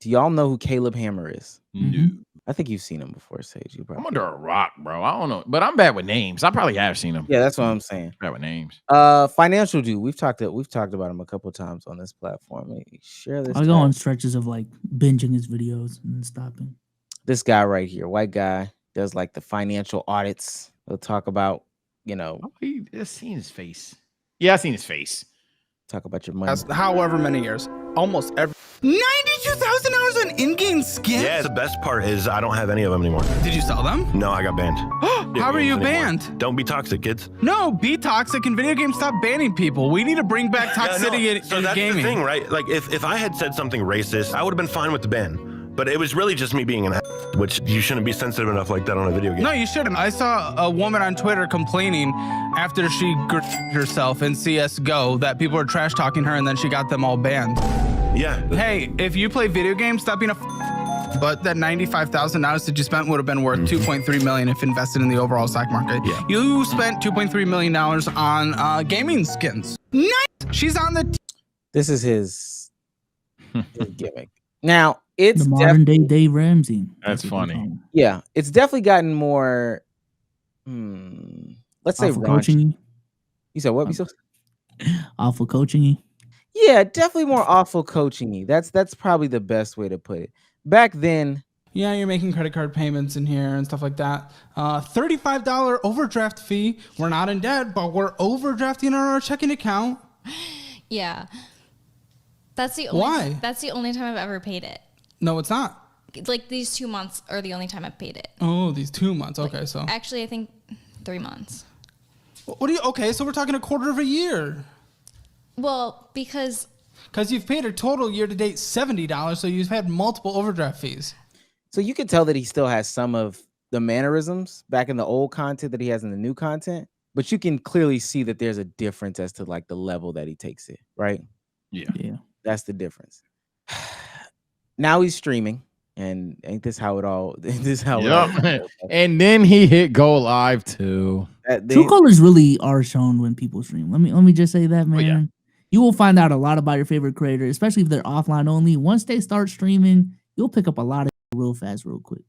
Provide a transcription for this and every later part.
Do y'all know who Caleb Hammer is? No. I think you've seen him before, Sage. You probably. I'm under a rock, bro. I don't know, but I'm bad with names. I probably have seen him. Yeah, that's what I'm saying. Bad with names. Financial dude. We've talked about him a couple times on this platform. Maybe share this. I go on stretches of like binging his videos and stopping. This guy right here, white guy, does like the financial audits. He'll talk about, I've seen his face. Yeah, I've seen his face. Talk about your money. However many years, almost every 92,000 hours on in-game skins. Yeah, the best part is I don't have any of them anymore. Did you sell them? No, I got banned. How are you banned? Don't be toxic, kids. No, be toxic and video games stop banning people. We need to bring back toxicity in so that's gaming. the thing, right? Like if I had said something racist, I would have been fine with the ban. But it was really just me being an which you shouldn't be sensitive enough like that on a video game. No, you shouldn't. I saw a woman on Twitter complaining after she herself in CSGO that people were trash talking her and then she got them all banned. Yeah. Hey, if you play video games, stop being a but that $95,000 that you spent would have been worth $2.3 million if invested in the overall stock market. Yeah. You spent $2.3 million on gaming skins. Nice. She's on the This is his gimmick. Now, it's the modern day Dave Ramsey. That's funny. Yeah, it's definitely gotten more. Let's say awful coaching. You said what? Awful coaching. Yeah, definitely more awful coaching. That's probably the best way to put it. Back then, yeah, you're making credit card payments in here and stuff like that. $35 overdraft fee. We're not in debt, but we're overdrafting on our checking account. Yeah, that's the only. Why? That's the only time I've ever paid it. No, it's not. Like these 2 months are the only time I've paid it. Oh, these 2 months. Okay, so actually, I think 3 months. What do you? Okay, so we're talking a quarter of a year. Well, because you've paid a total year to date $70, so you've had multiple overdraft fees. So you can tell that he still has some of the mannerisms back in the old content that he has in the new content, but you can clearly see that there's a difference as to like the level that he takes it, right? Yeah. That's the difference. Now he's streaming, and ain't this how it all? This how it all and then he hit go live too. True colors really are shown when people stream. Let me just say that, man. yeah. You will find out a lot about your favorite creator, especially if they're offline only. Once they start streaming, you'll pick up a lot of real fast, real quick.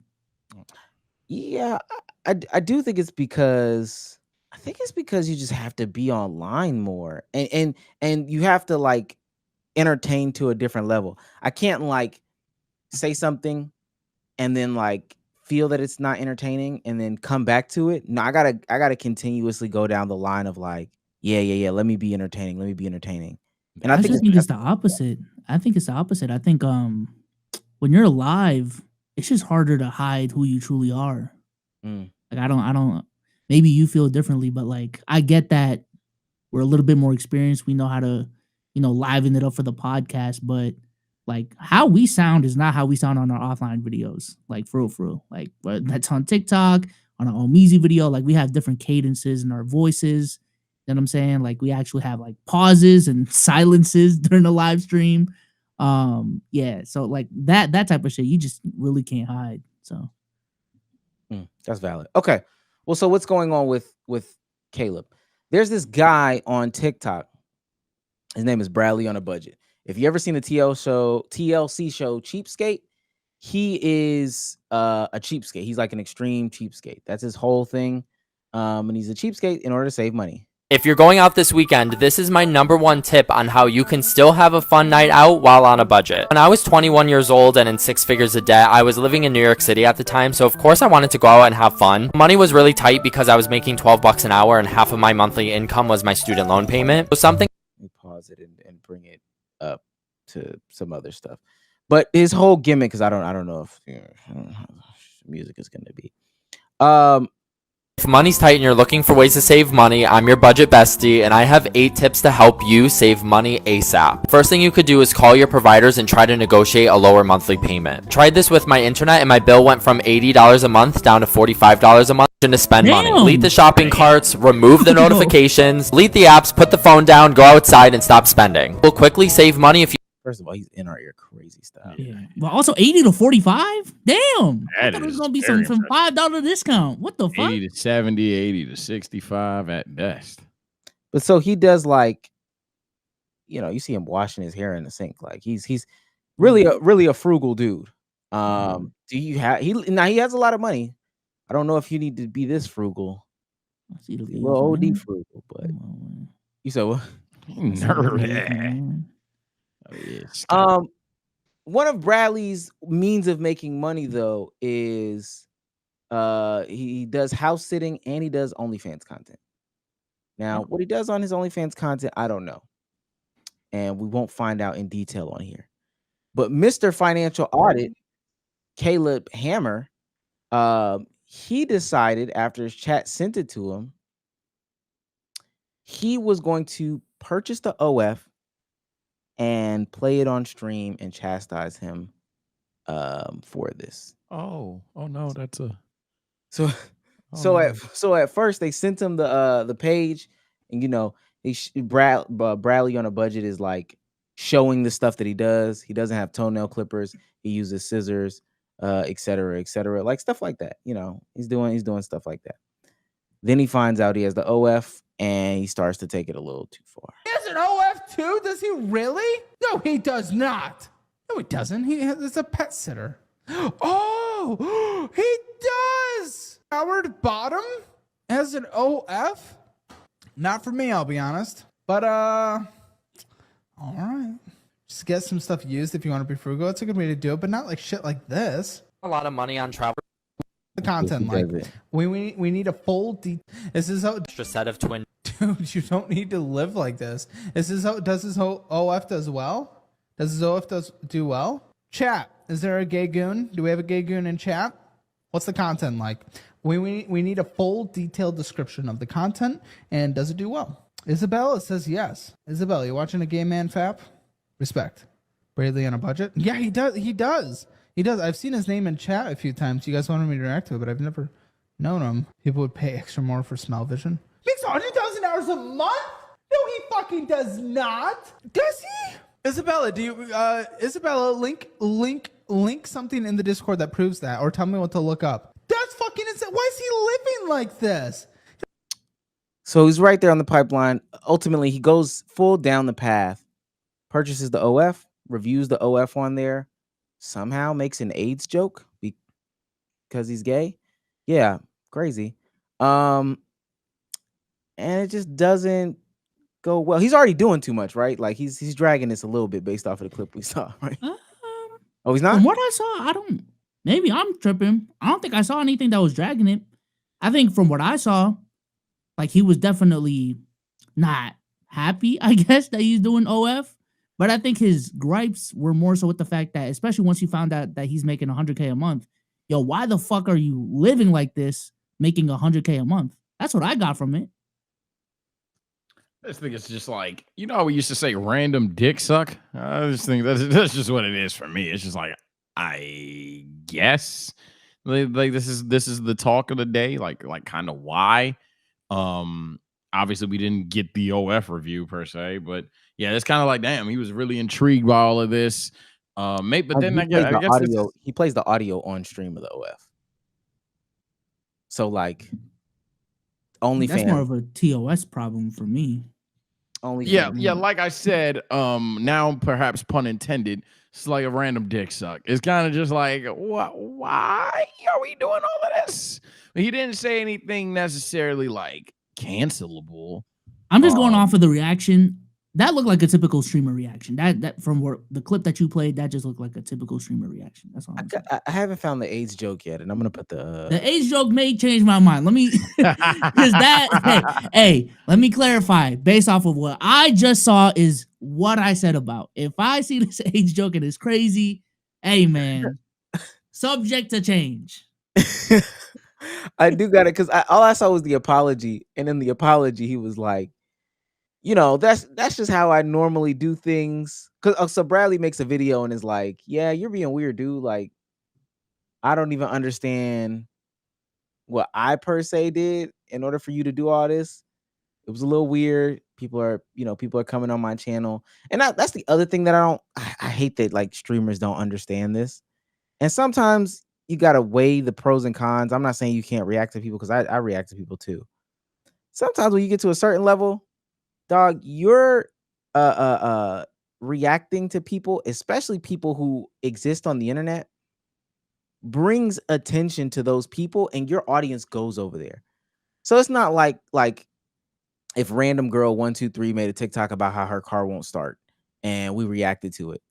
Yeah, I do think it's because you just have to be online more, and you have to like entertain to a different level. I can't like say something and then like feel that it's not entertaining and then come back to it. No, I gotta continuously go down the line of like, yeah. Let me be entertaining. And I think it's the opposite. I think when you're live, it's just harder to hide who you truly are. Like I don't. Maybe you feel differently, but like I get that we're a little bit more experienced. We know how to, liven it up for the podcast, but like how we sound is not how we sound on our offline videos. Like for real. Like but that's on TikTok, on our Omeezy video. Like we have different cadences in our voices. You know what I'm saying? Like we actually have like pauses and silences during the live stream. Yeah. So like that type of shit, you just really can't hide. So that's valid. Okay. Well, so what's going on with Caleb? There's this guy on TikTok. His name is Bradley on a Budget. If you ever seen the TLC show Cheapskate, he is a cheapskate. He's like an extreme cheapskate. That's his whole thing. And he's a cheapskate in order to save money. If you're going out this weekend, this is my #1 tip on how you can still have a fun night out while on a budget. When I was 21 years old and in 6 figures of debt, I was living in New York City at the time, so of course I wanted to go out and have fun. Money was really tight because I was making $12 an hour and half of my monthly income was my student loan payment. So something. Let me pause it and bring it up to some other stuff. But his whole gimmick, because I don't know if music is going to be. If money's tight and you're looking for ways to save money, I'm your budget bestie, and I have 8 tips to help you save money ASAP. First thing you could do is call your providers and try to negotiate a lower monthly payment. Tried this with my internet, and my bill went from $80 a month down to $45 a month to spend money. Delete the shopping carts, remove the notifications, delete the apps, put the phone down, go outside, and stop spending. We'll quickly save money if you. First of all, he's in our ear crazy style. Yeah. Well, also 80 to 45? Damn. I That thought it was is going to be very some $5 discount. What the fuck? 80 to 70, 80 to 65 at best. But so he does like, you see him washing his hair in the sink. Like he's really a frugal dude. Mm-hmm. Do you have he has a lot of money. I don't know if you need to be this frugal. I see the He's a videos, little OD man. frugal, but Come on, man. you said what? I see the videos, Nerd. man. Oh, yeah, Scott. One of Bradley's means of making money though is he does house sitting and he does OnlyFans content. Now, what he does on his OnlyFans content, I don't know. And we won't find out in detail on here. But Mr. Financial Audit, Caleb Hammer, he decided after his chat sent it to him, he was going to purchase the OF and play it on stream and chastise him for this. Oh no, that's a So so at first they sent him the page, and Bradley on a budget is like showing the stuff that he does. He doesn't have toenail clippers. He uses scissors, et cetera, like stuff like that. He's doing stuff like that. Then he finds out he has the OF, and he starts to take it a little too far. He has an OF too? Does he really? No, he does not. No, he doesn't. It's a pet sitter. Oh, he does. Howard Bottom has an OF. Not for me, I'll be honest. But all right. Just get some stuff used if you want to be frugal. It's a good way to do it, but not like shit like this. A lot of money on travel. The content, like we need a full this is how Extra set of twin. dude, you don't need to live like this. This is how does his OF does well? Does his OF do well? Chat, is there a gay goon? Do we have a gay goon in chat? What's the content like? We need a full detailed description of the content, and does it do well? Isabella says yes. Isabella, you watching a gay man fap? Respect. Bradley on a budget? Yeah, he does. I've seen his name in chat a few times. You guys wanted me to react to it, but I've never known him. People would pay extra more for smell vision. Makes $100,000 a month? No, he fucking does not. Does he? Isabella, do you Isabella link something in the Discord that proves that, or tell me what to look up. That's fucking insane. Why is he living like this? So he's right there on the pipeline. Ultimately, he goes full down the path, purchases the OF, reviews the OF on there, somehow makes an AIDS joke because he's gay. Yeah, crazy. And it just doesn't go well. He's already doing too much, right? Like he's dragging this a little bit based off of the clip we saw, right? Oh, he's not? From what I saw, maybe I'm tripping. I don't think I saw anything that was dragging it. I think from what I saw, like he was definitely not happy, I guess, that he's doing OF. But I think his gripes were more so with the fact that, especially once he found out that he's making $100K a month, yo, why the fuck are you living like this, making $100K a month? That's what I got from it. I just think it's just like, how we used to say random dick suck? I just think that's just what it is for me. It's just like, I guess like this is the talk of the day, like kind of why. Obviously we didn't get the OF review per se, but yeah, it's kind of like, damn, he was really intrigued by all of this. But then I guess audio, he plays the audio on stream of the OF. So like OnlyFans. That's more of a TOS problem for me. Yeah, like I said, now perhaps pun intended, it's like a random dick suck. It's kind of just like, why are we doing all of this? He didn't say anything necessarily like cancelable. I'm just going off of the reaction. That looked like a typical streamer reaction. That from the clip that you played, that just looked like a typical streamer reaction. That's all. I haven't found the AIDS joke yet, and I'm gonna put the AIDS joke may change my mind. Let me, because hey, let me clarify. Based off of what I just saw is what I said about. If I see this AIDS joke and it's crazy, hey man, subject to change. I do got it because all I saw was the apology, and in the apology he was like, that's just how I normally do things. So Bradley makes a video and is like, yeah, you're being weird, dude. Like, I don't even understand what I per se did in order for you to do all this. It was a little weird. People are coming on my channel. And that's the other thing that I hate that like streamers don't understand this. And sometimes you got to weigh the pros and cons. I'm not saying you can't react to people because I react to people too. Sometimes when you get to a certain level, dog, your reacting to people, especially people who exist on the internet, brings attention to those people, and your audience goes over there. So it's not like if random girl 123 made a TikTok about how her car won't start and we reacted to it.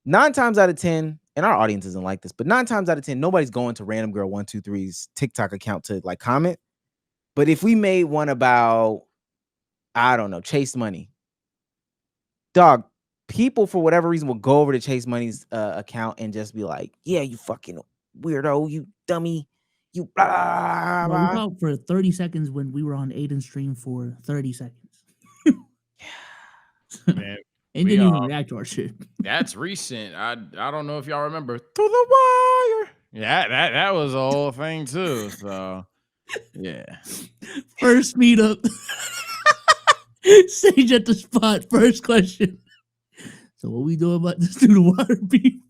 9 times out of 10, and our audience isn't like this, but 9 times out of 10, nobody's going to random girl 123's TikTok account to like comment. But if we made one about, I don't know, Chase Money, dog, people for whatever reason will go over to Chase Money's account and just be like, yeah, you fucking weirdo, you dummy, you blah, Bro, we blah. talked for 30 seconds when we were on Aiden's stream for 30 seconds. Man, And we, didn't even react to our shit. that's recent. I don't know if y'all remember Through the Wire. Yeah, that was a whole thing too. So yeah. First meetup. Sage at the spot. First question. So what we doing about this through the water beef?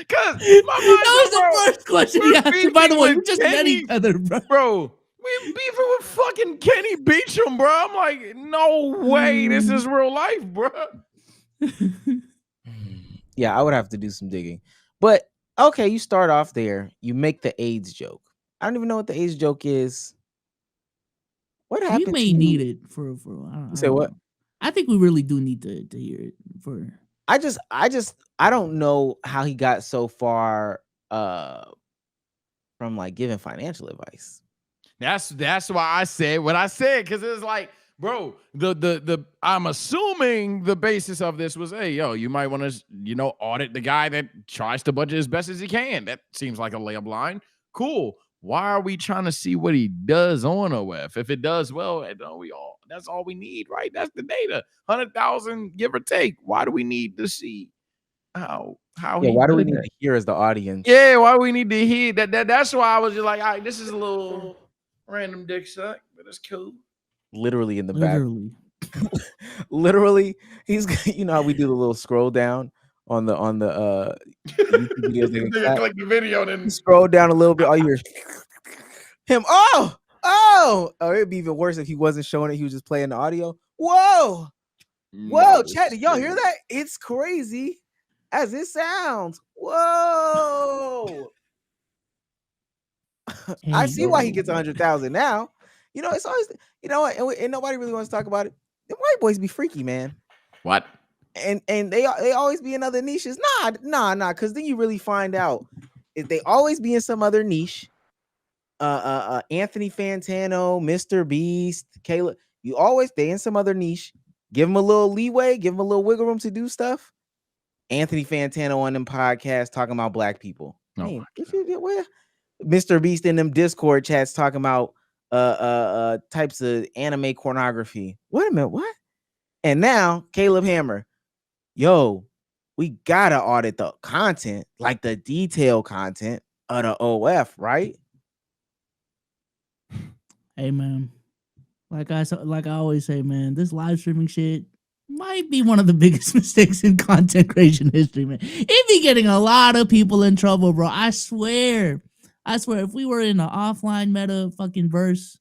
Cause That was the first question he we're asked. By the beefing way, we with just met Kenny. each other, bro. bro, we beefing with fucking Kenny Beecham, bro. I'm like, no way, this is real life, bro. Yeah, I would have to do some digging. But okay, you start off there. You make the AIDS joke. I don't even know what the AIDS joke is. What We happened? may to need you? it for I You say don't what? know. I think we really do need to hear it for. I don't know how he got so far from like giving financial advice. That's why I said what I said, because it's like, bro, the I'm assuming the basis of this was, hey, yo, you might want to, audit the guy that tries to budget as best as he can. That seems like a layup line. Cool. Why are we trying to see what he does on OF? If it does well, that's all we need, right? That's the data. 100,000, give or take. Why do we need to see how Yeah, he why do we did need that? to hear as the audience? Yeah, why we need to hear that? That's why I was just like, all right, this is a little random dick suck, but it's cool. Literally in the back. Literally. Literally, he's how we do the little scroll down on the YouTube videos. They Nigga clap. click the video, then You scroll down a little bit, all you hear him. Oh, it'd be even worse if he wasn't showing it. He was just playing the audio. Whoa, chat, did y'all hear that? It's crazy as it sounds. Whoa. I see why he gets 100,000 now. It's always, and nobody really wants to talk about it. The white boys be freaky, man. What? And they always be in other niches. Nah, because then you really find out if they always be in some other niche. Anthony Fantano, Mr. Beast, Caleb, they in some other niche. Give them a little leeway, give them a little wiggle room to do stuff. Anthony Fantano on them podcasts talking about black people. Man, Mr. Beast in them Discord chats talking about types of anime pornography. Wait a minute, what? And now Caleb Hammer, yo, we gotta audit the content, like the detailed content of the OF, right? Hey man, like I always say, man, this live streaming shit might be one of the biggest mistakes in content creation history, man. It be getting a lot of people in trouble, bro. I swear, if we were in an offline meta fucking verse,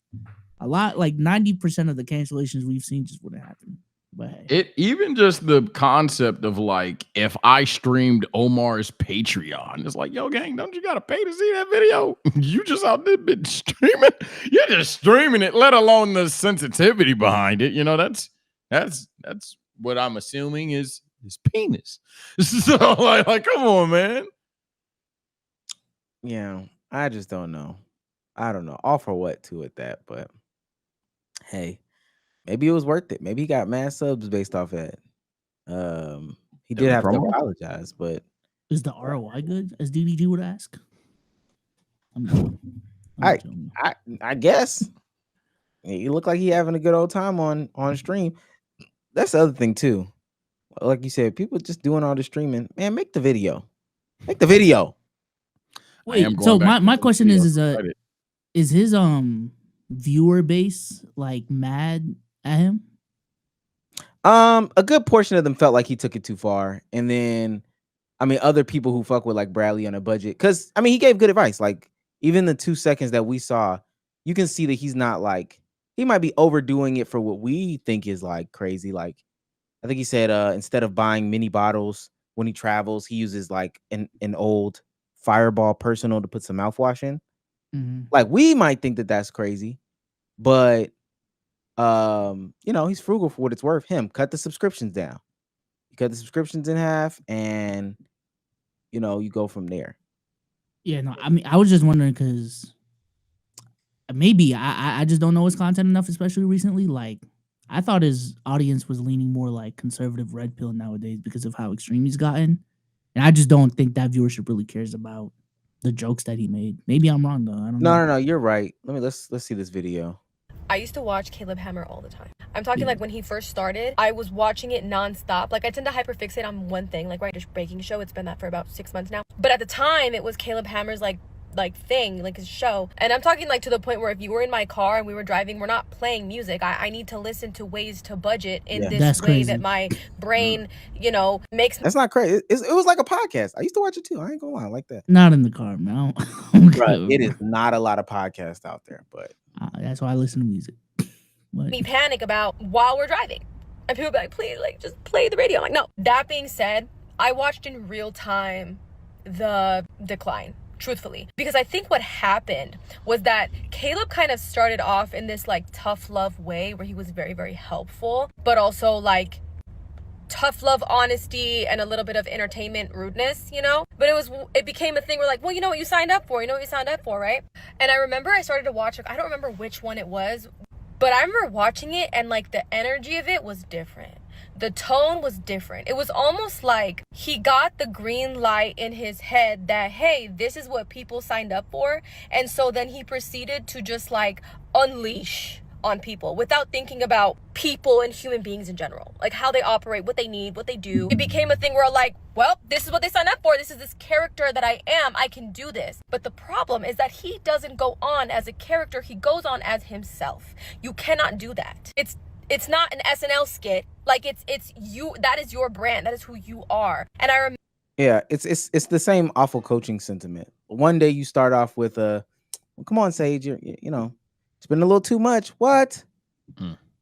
a lot, like 90% of the cancellations we've seen just wouldn't happen. But hey. It even just the concept of like, if I streamed Omar's Patreon, it's like, yo, gang, don't you gotta pay to see that video? You just out there bitch streaming. You're just streaming it, let alone the sensitivity behind it. That's what I'm assuming is his penis. So like, come on, man. Yeah, I just don't know. I don't know. All for what to at that, but hey, maybe it was worth it. Maybe he got mad subs based off that. He did have to apologize, but is the ROI good, as DDG would ask? I guess he looked like he having a good old time on stream. That's the other thing too. Like you said, people just doing all the streaming. Man, make the video. Make the video. Wait, so my question is his viewer base like mad at him? A good portion of them felt like he took it too far, and then other people who fuck with like Bradley on a budget, because he gave good advice. Like even the 2 seconds that we saw, you can see that he's not like, he might be overdoing it for what we think is like crazy. Like I think he said instead of buying mini bottles when he travels, he uses like an old Fireball Personal to put some mouthwash in. Like we might think that that's crazy, but you know, he's frugal for what it's worth. Cut the subscriptions down. You cut the subscriptions in half, and you know, you go from there. Yeah, no, I mean, I was just wondering because maybe I just don't know his content enough, especially recently. Like, I thought his audience was leaning more like conservative red pill nowadays because of how extreme he's gotten, and I just don't think that viewership really cares about the jokes that he made. Maybe I'm wrong though. I don't know. No, you're right. Let's see this video. I used to watch Caleb Hammer all the time. I'm talking like when he first started, I was watching it nonstop. Like I tend to hyperfixate on one thing, like Writer's Breaking Show. It's been that for about 6 months now. But at the time, it was Caleb Hammer's like thing, like his show. And I'm talking like to the point where if you were in my car and we were driving, we're not playing music. I need to listen to ways to budget in this That's way crazy. that my brain, you know, makes. That's not crazy. It was like a podcast. I used to watch it too. I ain't gonna lie, like that. Not in the car, man. Right. It is not a lot of podcasts out there, but that's why I listen to music. Me panic about while we're driving, and people be like, please, like, just play the radio. I'm like, no. That being said, I watched in real time the decline, truthfully, because I think what happened was that Caleb kind of started off in this like tough love way where he was very, very helpful, but also like tough love honesty and a little bit of entertainment rudeness, you know. But it became a thing where like, well, you know what you signed up for, right? And I remember I started to watch, I don't remember which one it was, but I remember watching it and like the energy of it was different. The tone was different. It was almost like he got the green light in his head that, hey, this is what people signed up for. And so then he proceeded to just like unleash on people without thinking about people and human beings in general, like how they operate, what they need, what they do. It became a thing where like, well, this is what they signed up for. This is this character that I am. I can do this. But the problem is that he doesn't go on as a character. He goes on as himself. You cannot do that. It's not an SNL skit. Like it's you. That is your brand. That is who you are. And I remember. Yeah, it's the same awful coaching sentiment. One day you start off with well, come on, Sage, you know, it's been a little too much. What?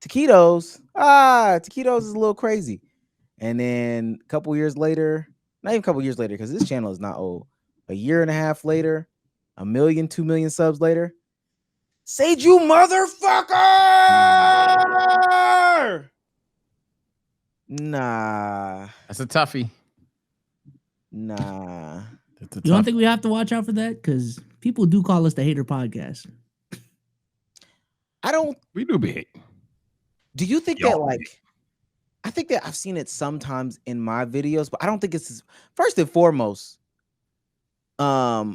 Taquitos. Taquitos is a little crazy. And then a couple years later, not even a couple years later, because this channel is not old. A year and a half later, 1 million, 2 million subs later, Sage, you motherfucker! Nah. That's a toughie. Nah. You don't think we have to watch out for that? Because people do call us the hater podcast. We do be hate. Do you think that like? I think that I've seen it sometimes in my videos, but I don't think it's first and foremost. Yeah,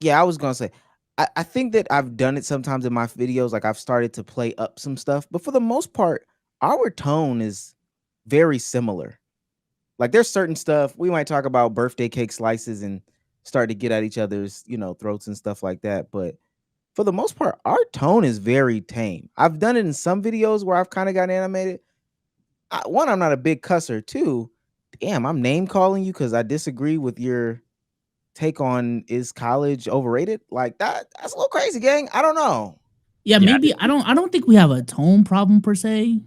I was gonna say, I think that I've done it sometimes in my videos. Like I've started to play up some stuff, but for the most part, our tone is very similar. Like there's certain stuff we might talk about birthday cake slices and start to get at each other's, you know, throats and stuff like that. But for the most part, our tone is very tame. I've done it in some videos where I've kind of got animated. One, I'm not a big cusser. Two, damn, I'm name calling you because I disagree with your take on is college overrated. Like that's a little crazy, gang. I don't know. Yeah, maybe I don't think we have a tone problem per se.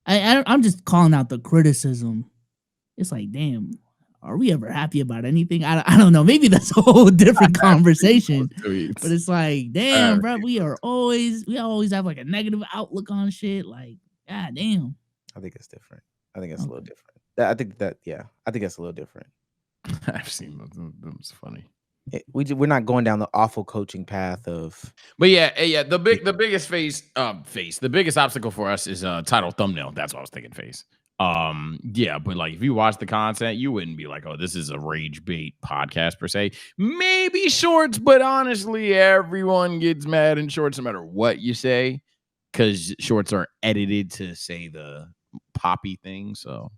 I'm just calling out the criticism. It's like, damn, are we ever happy about anything? I don't know. Maybe that's a whole different conversation. But it's like, damn, bro, we always have like a negative outlook on shit. Like, god damn. I think it's different. I think it's a little different. I think that's a little different. I've seen them. It's funny. We're not going down the awful coaching path of. But yeah. The biggest the biggest obstacle for us is title thumbnail. That's what I was thinking. Face. Yeah, but like if you watch the content, you wouldn't be like, oh, this is a rage bait podcast per se. Maybe shorts, but honestly, everyone gets mad in shorts no matter what you say, because shorts are edited to say the poppy thing. So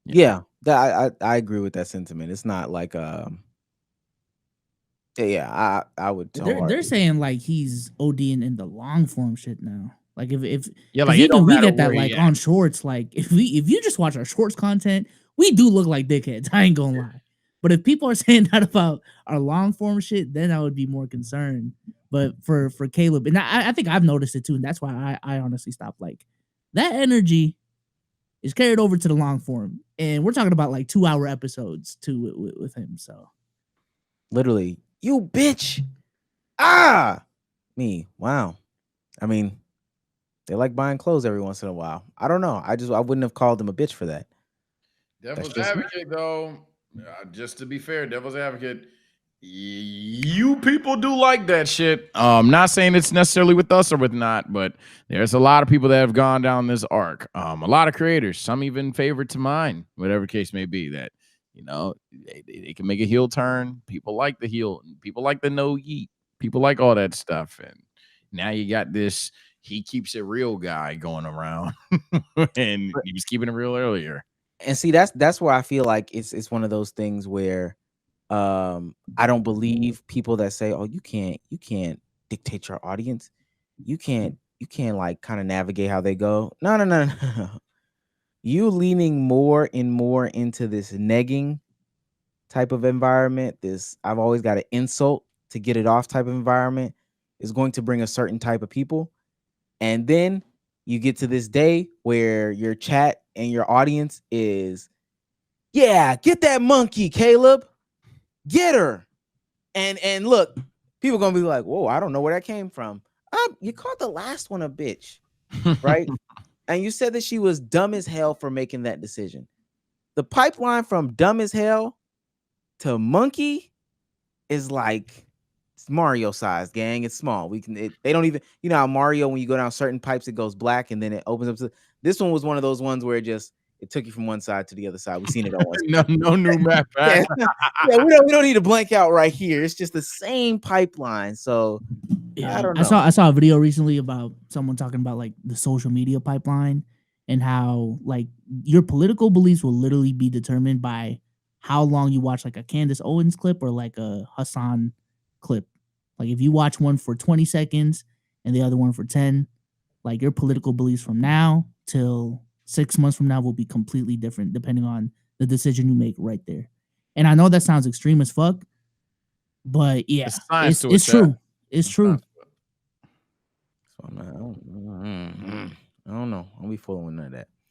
yeah, I agree with that sentiment. It's not like I would. They're saying like he's ODing in the long form shit now. Like if like even we get that like on shorts, like if you just watch our shorts content, we do look like dickheads. I ain't gonna lie. But if people are saying that about our long form shit, then I would be more concerned. But for Caleb, and I think I've noticed it too, and that's why I honestly stopped. Like that energy is carried over to the long form, and we're talking about like 2-hour episodes too with him. So literally, you bitch. Ah, me. Wow. I mean, they like buying clothes every once in a while. I don't know. I wouldn't have called him a bitch for that. Devil's advocate, though, just to be fair, devil's advocate, you people do like that shit. Not saying it's necessarily with us or with not, but there's a lot of people that have gone down this arc. A lot of creators, some even favorite to mine, whatever case may be, that they can make a heel turn. People like the heel, people like the no yeet, people like all that stuff, and now you got this he keeps it real guy going around, and he was keeping it real earlier. And see, that's where I feel like it's one of those things where I don't believe people that say, "Oh, you can't dictate your audience. You can't like kind of navigate how they go." No. You leaning more and more into this negging type of environment, this I've always got to insult to get it off type of environment is going to bring a certain type of people. And then you get to this day where your chat and your audience is, yeah, get that monkey, Caleb. Get her. And look, people gonna be like, whoa, I don't know where that came from. You called the last one a bitch, right? And you said that she was dumb as hell for making that decision. The pipeline from dumb as hell to monkey is like it's Mario size, gang. It's small. They don't even, you know how Mario, when you go down certain pipes, it goes black and then it opens up to this one was one of those ones where it took you from one side to the other side. We've seen it all. no new map pack. Yeah, we don't need to blank out right here. It's just the same pipeline. So yeah, I don't know. I saw a video recently about someone talking about like the social media pipeline and how like your political beliefs will literally be determined by how long you watch like a Candace Owens clip or like a Hassan clip. Like if you watch one for 20 seconds and the other one for 10, like your political beliefs from now till 6 months from now will be completely different depending on the decision you make right there. And I know that sounds extreme as fuck, but yeah, it's true. It's true. So I don't know. I'll be fooling with none of that.